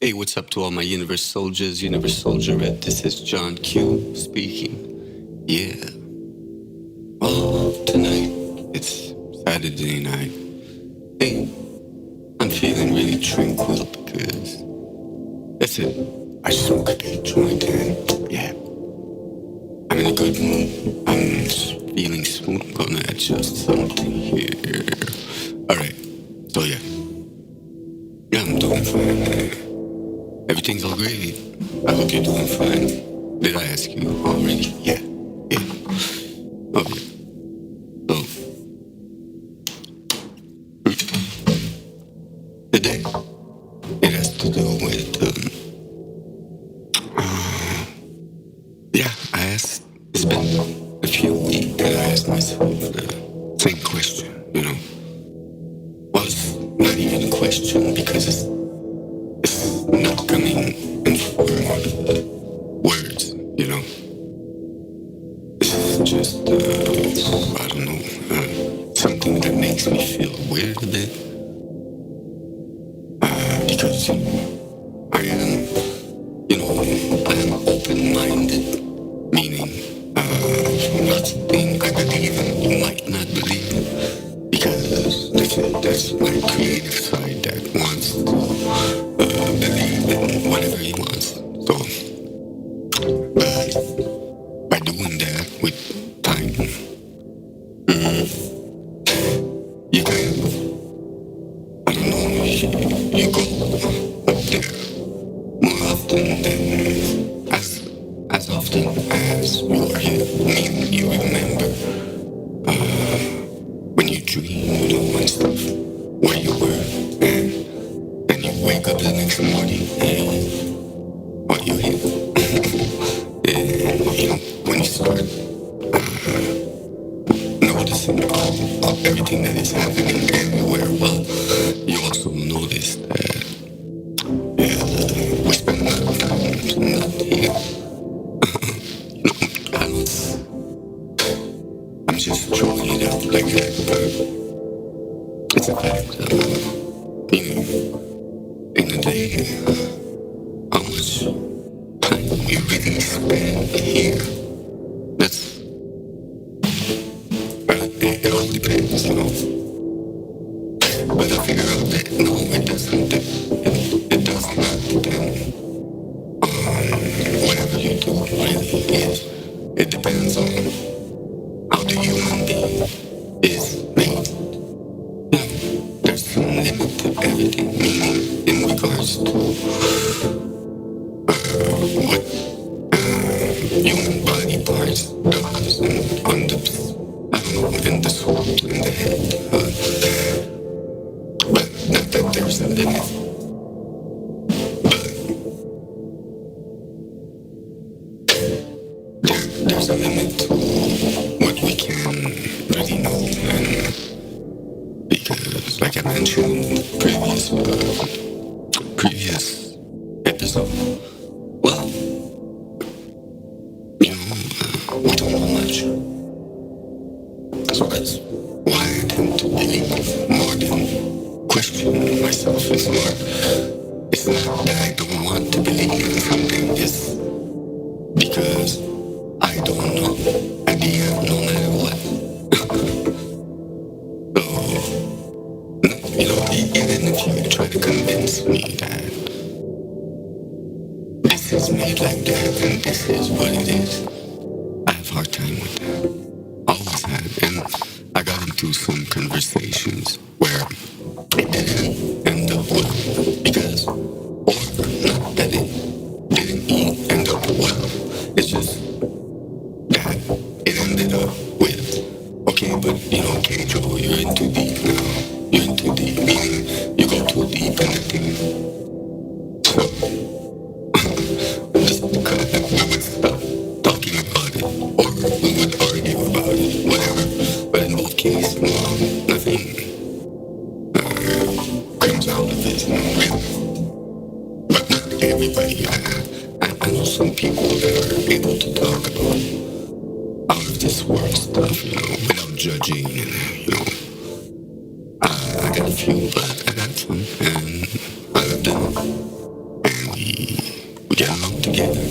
Hey, what's up to all my Universe soldiers, Universe Soldierette? This is John Q speaking. Yeah. Well, tonight it's Saturday night. Hey, I'm feeling really tranquil because that's it. I smoke a big joint and yeah, I'm in a good mood. I'm feeling smooth. I'm gonna adjust something here. Alright, so yeah, I'm doing fine. Everything's all great. I hope you're doing fine. Did I ask you already? Yeah. Yeah. Okay. So, today, it has to do with, yeah, it's been a few weeks that I asked myself the same question, you know. Well, it's not even a question because it's not coming in form of words, you know. This is just, I don't know, something that makes me feel weird a bit. Because I am, I am open-minded, meaning lots of things I believe in, you might not believe in, because that's my creative side that wants to believe in whatever he wants. So, by doing that with time, you kind of, I don't know, you go up there more often than as often as you are here. I mean, you remember when you dream, and stuff, where you were, and then you wake up the next morning and what you hear. And when you start noticing everything that is happening everywhere, well, you also notice that we spend a lot of time not here. I don't, I'm just throwing it out like that, but it's a fact. In a day, how much time we really spend here. That's, it all depends, But I figure out that no, it doesn't. It does not depend on whatever you do really is. It depends on how the human being is made. There's some limit to everything, meaning in regards to what human body parts does and on the, I don't know, in the soul, in the head. But not that there's a limit. There's a limit to what we can really know, and because, like I mentioned in the previous episode, well, we don't know much. So that's why I tend to believe more than question myself. It's not that I don't want to believe in something, it's because I don't know. At the end, no matter what. So, even if you try to convince me that this is made like that and this is what it is, I have a hard time with that. Always had. And I got into some conversations where it didn't end up well. Because, or not that it didn't end up well. It's just that it ended up with, okay, but okay, Joe, you're in too deep now. You're in too deep, meaning you go too deep in the thing. So, just because we would stop talking about it, or we would argue about it, whatever. But in both cases, nothing comes out of it, really. But not everybody. I know some people that are able to talk about out of this world stuff, without judging, and, I got a few, but I had fun, and I loved them, and we get along together.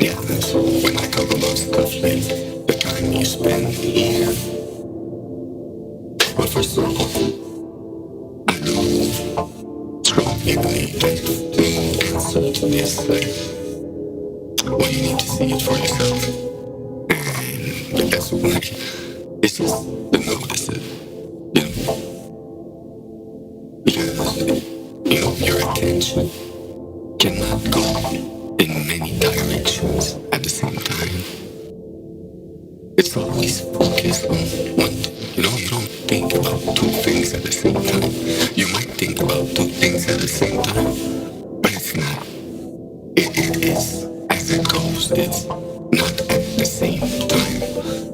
Yeah, so when I talk about stuff like the time you spend here, well, first of all, I do strongly believe that the answer to this, like, well, you need to see it for yourself, and that's why it's just to notice it, because, your attention cannot go in many directions at the same time. It's always focused on one thing. You don't think about two things at the same time. You might think about two things at the same time, but it's not. It is as it goes. It's not at the same time.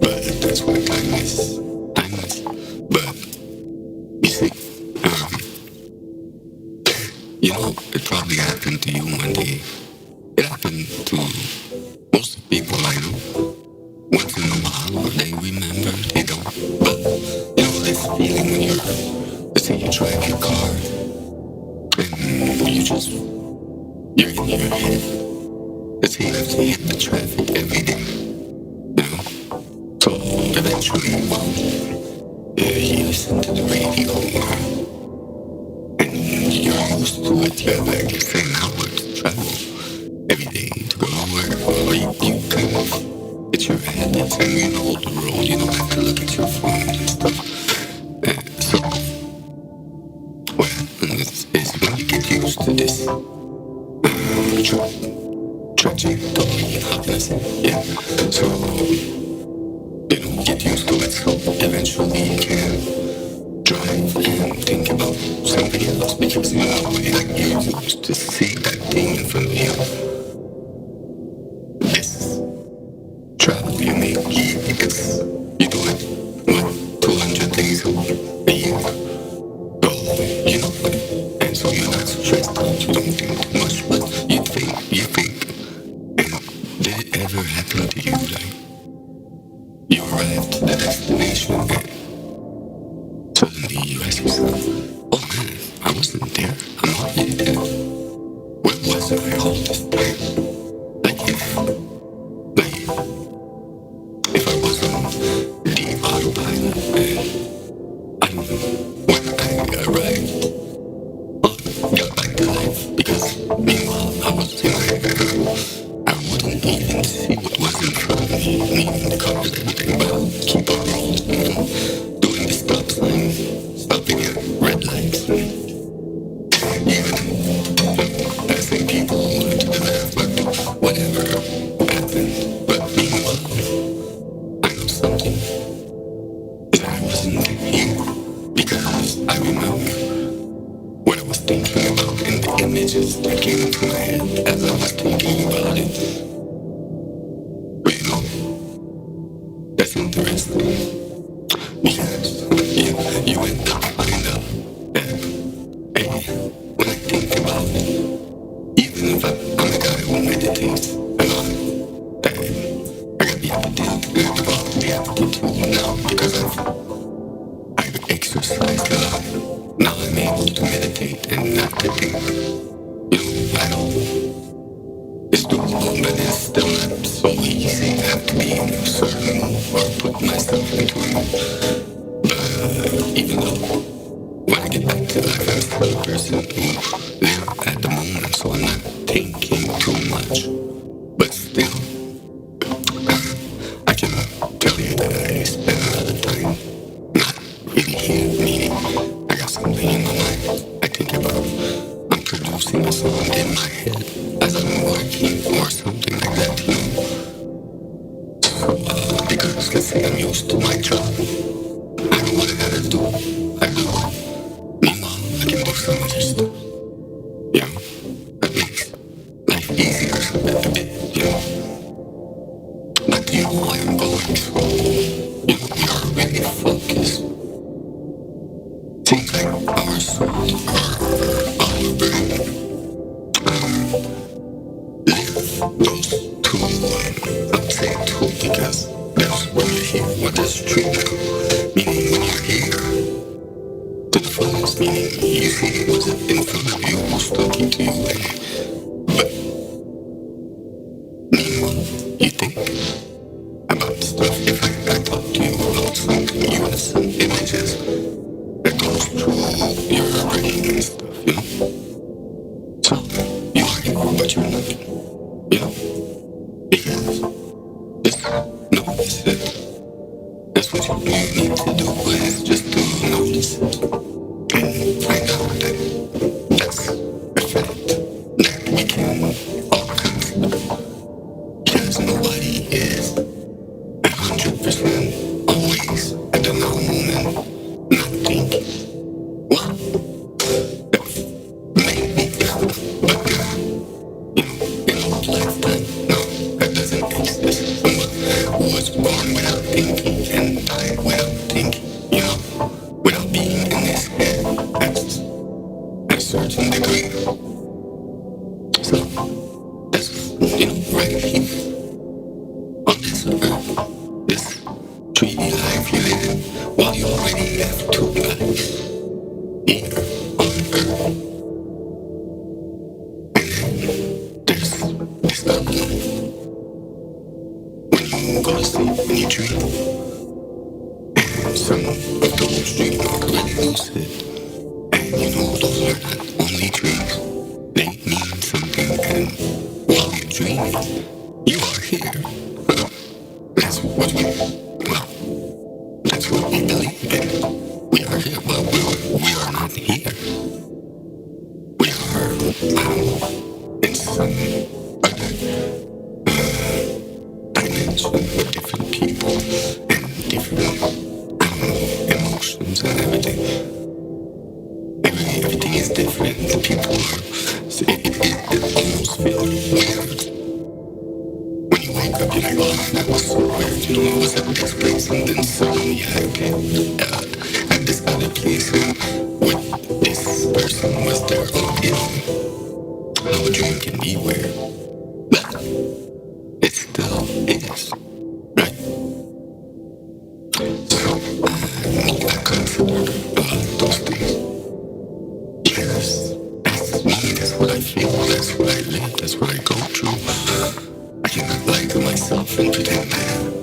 But that's what time is. Time is. But you see, it probably happened to you one day. It happened to most people I know. Once in a while, or they remember, they don't. But, this feeling when let's say you drive your car, and you're in your head. Let's say you have to hit the traffic every day, So, eventually, you listen to the radio, and you're used to it. You have like 10 hours to travel every day to go to work, or you kind of it's your habits, and you know the road, you don't have to look at your phone and stuff. So, what happens is when you get used to this trajectory, how can I say? Yeah. So, get used to it, so eventually you can drive and think about something else, because like you're used to see that thing in front of you. This travel you make, because you do it, 200 days a year. So, and so you're not stressed out, you don't think too much, but you think, and did it ever happen to you, like, you arrived to the destination, and suddenly you ask yourself, oh man, I wasn't there, I'm already there. Where was I all this time? If I was on the autopilot, and I don't know, when I arrived, got back to life, because meanwhile I was in my head, I wouldn't even see what was in front of me, meaning the cars, everything, but I'll keep on rolling, doing the stop sign, stopping at red lights, and even passing people to the left, but whatever happened. But meanwhile, I know something, that I wasn't here, because I remember what I was thinking about and the images that came into my head as I was thinking about it. But that's interesting, because you end up find out that, hey, when I think about it, even if I'm a guy who meditates a lot, that I got the aptitude now, because I've exercised a lot. Now I'm able to meditate and not to think. I know it's doable, but it's still not so easy. I have to be in a certain mood or put myself into a mood. But even though when I get back to life, I'm still a person who live at the moment, so I'm not thinking too much. But still, I can tell you that I spend a lot of time not really here, meaning I got something in my mind I think about. I'm producing a song in my head as I'm working or something like that, So, because let's say I'm used to my job, I know what I gotta do, I do it. Meanwhile, I can do some other stuff, that makes life easier a bit, But I am going through, we are really focused. Things like our soul or our brain live those two, I'd say two, because that's when you're here, what is true now. Meaning when you're here, mindfulness, meaning you see what's in front of you, who's talking to you, but meanwhile, you think about stuff. If I talk to you about something, you have some images that goes through your brain and stuff, you know? So, you are here, but you're not, you know? Because just notice it. That's what you need to do, is just to notice it and find out that that's a fact that we can all consider. Because nobody is 100% always at the now moment not thinking. Well, maybe, but in our lifetime, no, that doesn't exist. Someone who was born without thinking and died without thinking, without being in his head at a certain degree. So, that's, right here on this earth, this 3D life you live in, while you already have two lives here on earth. And then there's this other life. When you go to sleep, when you dream, and some of those dreams are really lucid. And those are not only dreams, they mean something. And while you're dreaming, you are here. That's what that's what we believe in. We are here, but we are not here. We are in some other dimension with different people and different, emotions and everything. Everything is different. The people are, it almost feels weird. When you wake up, you're like, oh, that was so weird. I was at this place, and then suddenly, okay, at this other place, and with this person was there. How a dream can be weird, but it still is, right? So, I consider those things. Because that's me, that's what I feel, that's what I live, that's what I go through. I cannot lie to myself and pretend that,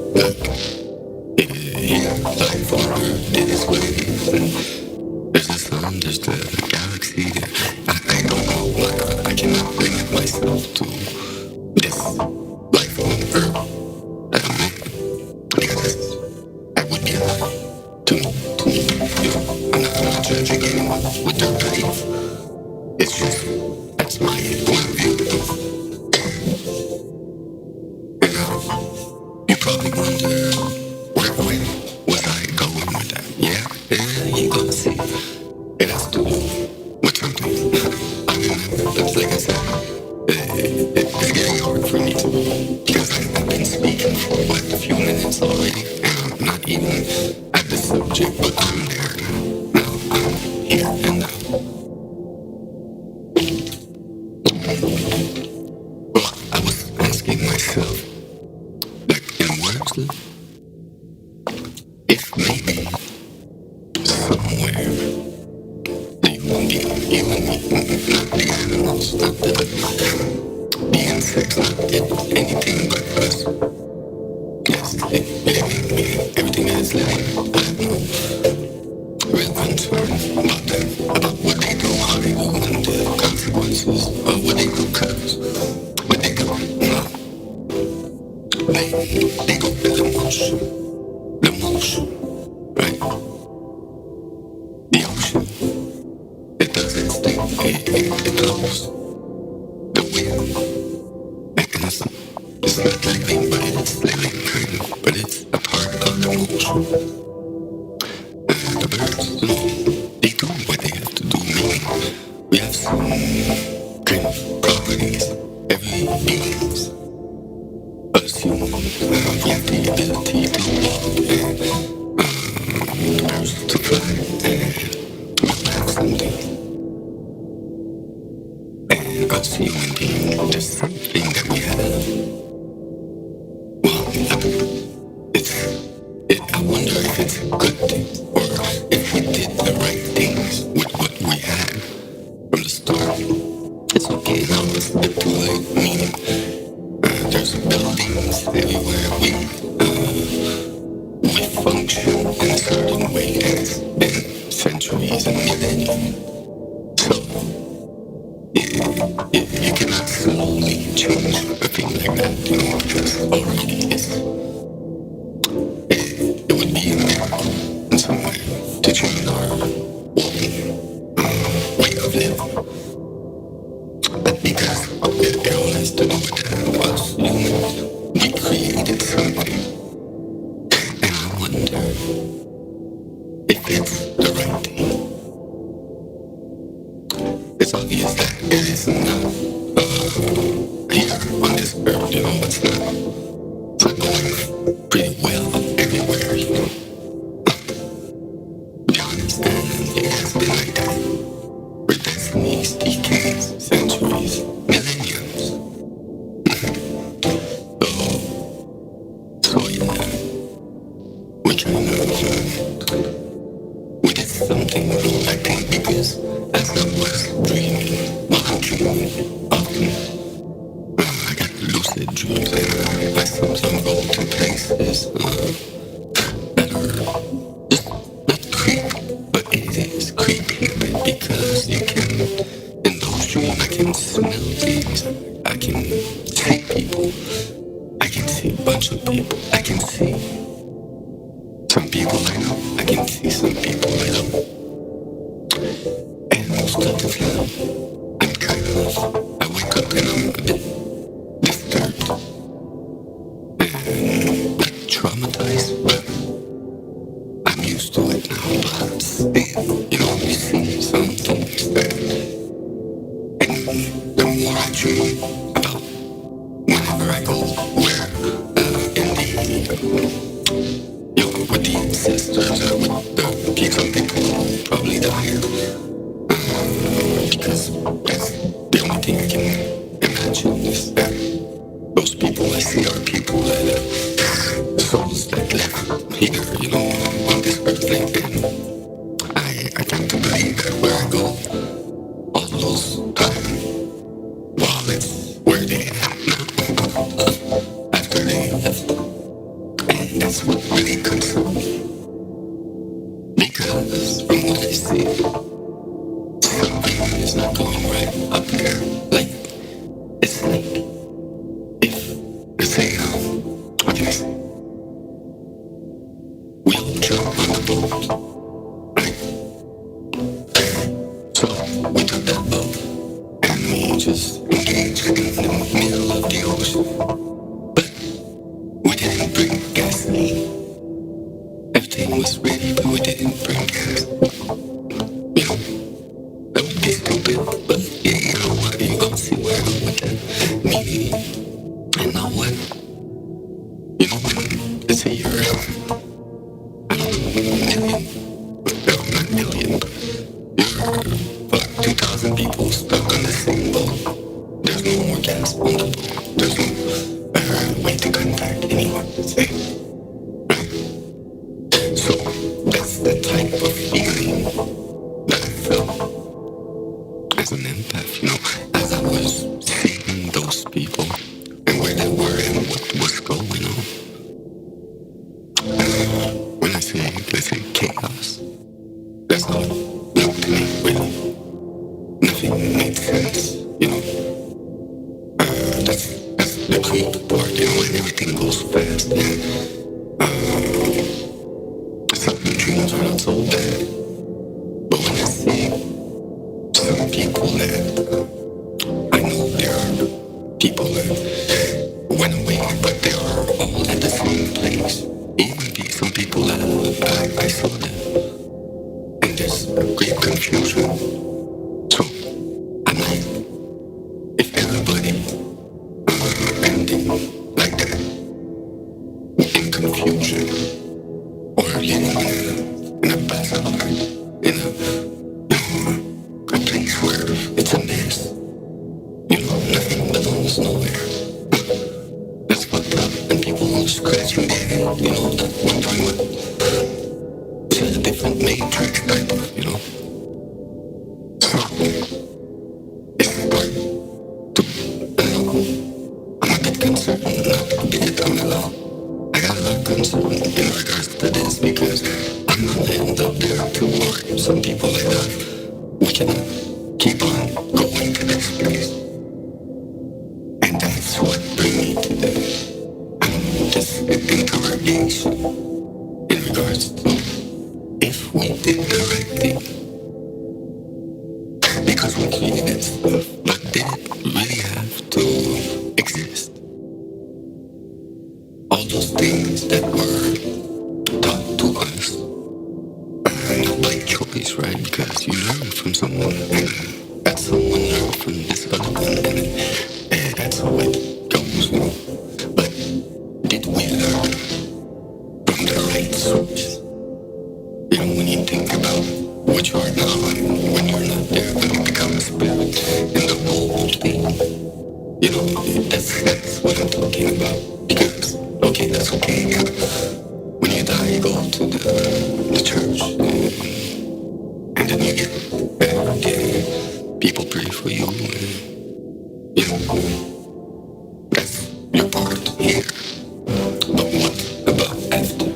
life on Earth, it is what it is. And there's the sun, there's the galaxy. I don't know, but I cannot limit myself to this life on Earth that I'm living. Because I would be alive to me. I'm not gonna judge anyone with their belief. It's just, that's my point of view. You probably wonder, where was I going with that? Yeah, you're gonna see. It has to do with something. I mean, that's like I said, it's getting hard for me to, because I've been speaking for, a few minutes already, and I'm not even at the subject, but I'm there now. Now I'm here and now. Well, I was asking myself, like in words, if maybe somewhere the human being, you and me, not the animals, not the insects, not anything but us. Yes, living, meaning everything that is living, I have no real concern about them, about what they do, how they do, and the consequences of what they do, because what they do, they go with the motion, right? The ocean, it does its thing, it blows, the wind, mechanism, it's not living, but it's living, kind of, but it's a part of the motion. The birds, they do what they have to do, meaning we have some kind of properties, every beings, us humans, we have the ability to walk and the birds to fly and we have something. And us human beings, there's something that we have. Well, I wonder if it's a good thing or if we did the right things. it's a bit too late. Meaning, there's buildings everywhere. We function in a certain way, and it's been centuries and millennia. So you cannot slowly change a thing like that, because already it would be a miracle in some way to change our whole way of living. But because it all has to do with us humans, we created something, and I wonder if it's the right thing. It's obvious that it is not here on this earth, it's not going pretty well everywhere, To be honest, and it has been like that for decades, decades, centuries, millenniums. So yeah, we kind of, we did something wrong, I think, because as I was dreaming, I'm dreaming often. I got lucid dreams, and I sometimes go to places that are just not creepy, but it is creepy because you can, in those dreams, I can smell things, I can see people, I can see a bunch of people, I can see some people I know, I can see some people I don't. And most of the time, I'm kind of, I wake up and I'm a bit disturbed and like traumatized, but I'm used to it now. But still, you see some things that, and the more I dream about whenever I go where, in with the ancestors, with some people who probably died. Because that's the only thing I can imagine is that those people I see are people that souls that left here, on this earth. And I tend to believe that where I go, all those time, while it's where they are now, after they left. And that's what really concerns me. Because from what I see, something is not going right up there. Like, it's like, if, let's say, what can I say? We'll jump on the boat, right? So, we took that boat, and we just engaged in the middle of the ocean. But we didn't bring gasoline. Everything was ready, but we didn't bring gas. That would be stupid, but yeah, you know what? You gonna see where I'm going with that. Meaning, and now what? When, let's say you're, I don't know, not million, but you're 2,000 people stuck on the same boat. There's no more gas on the boat. There's no way to contact anyone, let's say. Right? So, that's the type of feeling that I felt as an empath, as I was seeing those people and where they were and what was going on. When I say, let's say chaos, that's how it looked to me, really. Nothing made sense, That's the creepy part, when everything goes fast and some dreams are not so bad. But when I see some people that I know there are people that went away, but they are all at the same place. Even some people that I saw them, and there's a great confusion. So I'm like, if everybody ending like that, in confusion, or living in a bazaar, in a place where it's a mess, nothing belongs nowhere. That's fucked up, and people are scratching their head, not wondering what. It's a different matrix type of, So, it's important to know that there are some people like that. We can keep on going to this place. And that's what bring me to this interrogation in regards to if we did the right thing. Because we created stuff, but did it really have to exist? All those things that were taught to us, not by choice, right? Because you learn from someone, and that someone learned from this other one, and that's how it goes, you know. But did we learn from the right source? You know, when you think about what you are now and when you're not there, when you become a spirit and the whole thing, you know, that's what I'm talking about. Because, okay, that's okay. When you die, you go to the church and then you get buried and people pray for you. And, you know, that's your part here. But what about after?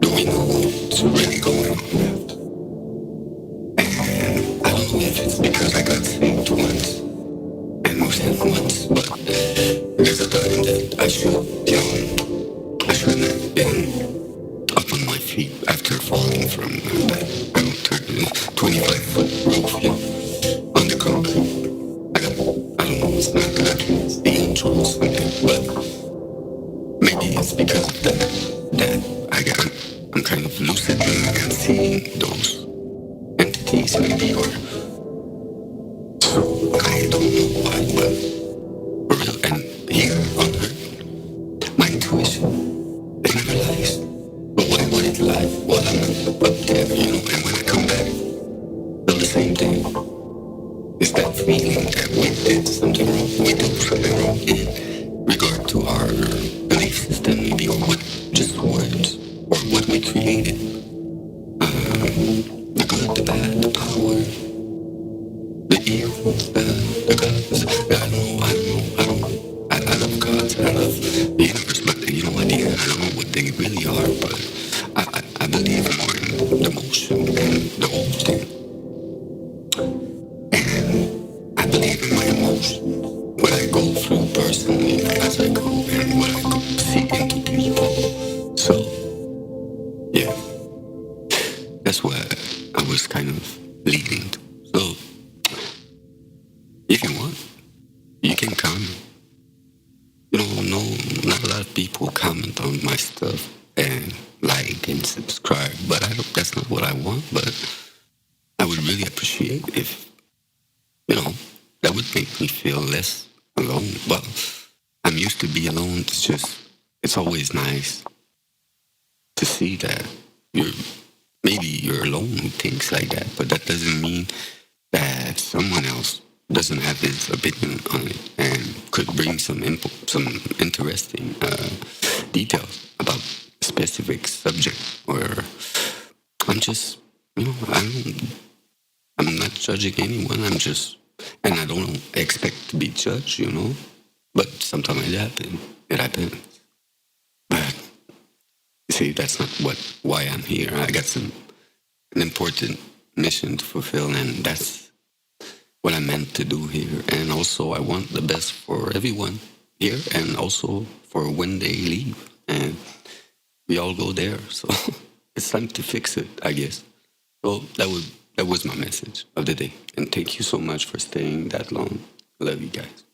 Do we know what's really going on after? And I don't know if it's because I got saved once and was in once, but there's a time that I should, you know, I shouldn't have been up on my feet after falling from that 25-foot roof, you know, on the concrete. I don't know, it's not that it's the angel or something, but maybe it's because of that I'm kind of lucid and seeing those entities maybe, or so I don't know why, but for real. And here on Earth, my intuition, it never lies. But why would it lie while I'm up there, you know? And when I come back, feel the same thing. It's that feeling that we did something wrong. We did something wrong in regard to our belief system, maybe, or what, just words, or what we created. The good, the bad, the power, the evil, the gods. I love gods, I love the universe, but you know what, I don't know what they really are, but I believe more in the motion and the whole thing. And I believe in my emotions, what I go through personally as I go, and what I see into people. So, yeah, that's what I was kind of leading to. So, if you want, you can comment. You know, no, not a lot of people comment on my stuff and like and subscribe, but that's not what I want. But I would really appreciate if, you know, that would make me feel less alone. Well, I'm used to be alone. It's always nice to see that you're alone who thinks like that, but that doesn't mean that someone else doesn't have his opinion on it and could bring some interesting details about a specific subject. Or I'm just, you know, I'm not judging anyone. And I don't expect to be judged, you know. But sometimes it happens. It happens. But you see, that's not why I'm here. I got an important mission to fulfill, and that's what I meant to do here. And also, I want the best for everyone here, and also for when they leave, and we all go there. So it's time to fix it, I guess. So that was my message of the day. And thank you so much for staying that long. I love you guys.